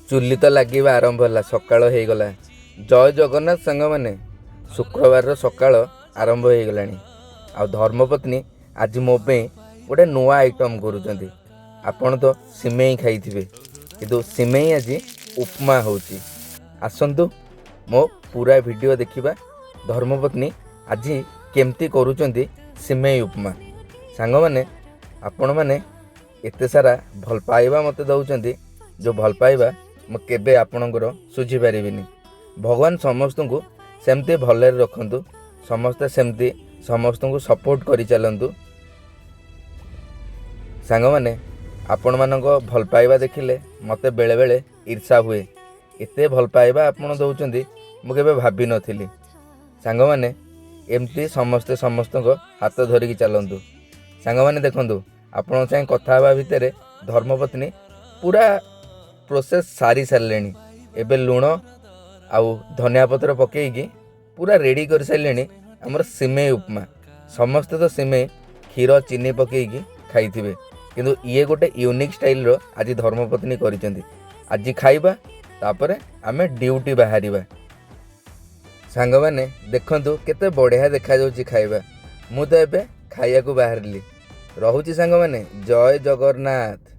चुली तो लगे आरंभ है सकाल हो गला। जय जगन्नाथ सांग मैंने शुक्रवार सकाल आरंभ हो गला। आ धर्मपत्नी आज मो पे गोटे नुआ आइटम करुँच। आपण तो सिमेई खाई कि सिमेई आज उपमा होची। आसतु मो पूरा वीडियो देखिबा धर्मपत्नी आज केमती करुँच सिमेई उपमा। सांग मैंने आपण मैंने एते सारा भल पाइबा मते दउचंती, जो भल पाइबा मु केबे आपणकर सुझी पारिबिनी। भगवान समस्त को सेमती भलरे रखंतु, समस्ते सेमती समस्त को सपोर्ट करि चलंतु। सांग माने आपण मानको भल पाइबा देखिले मते बेले बेले ईर्षा हुए। एते भल पाइबा आपण दउचंती मु केबे भाबी नथिली। सांग माने एमती समस्ते समस्त को हाथ धरिकी चलंतु। सांग माने देखंतु आपण चाहे कथा हवा भितर धर्मपत्नी पूरा प्रोसेस सारी सारे। एबे लुण आउ धनिया पत्र पकईकी पूरा रेडी कर सारे आमर सिमेई उपमा। समस्ते तो सिमेई क्षीर चीनी पकईकी खाइथिबे, किंतु ये गोटे यूनिक स्टाइल रो आज धर्मपत्नी करिसेंती। आज खाइबा तापरे आमे ड्यूटी बाहरिबा। सांग माने देखंतु केते बढ़िया देखा जाउची खाइबा। मु तो एबे खाइया को बाहरली। रहुची सांग माने जय जगन्नाथ।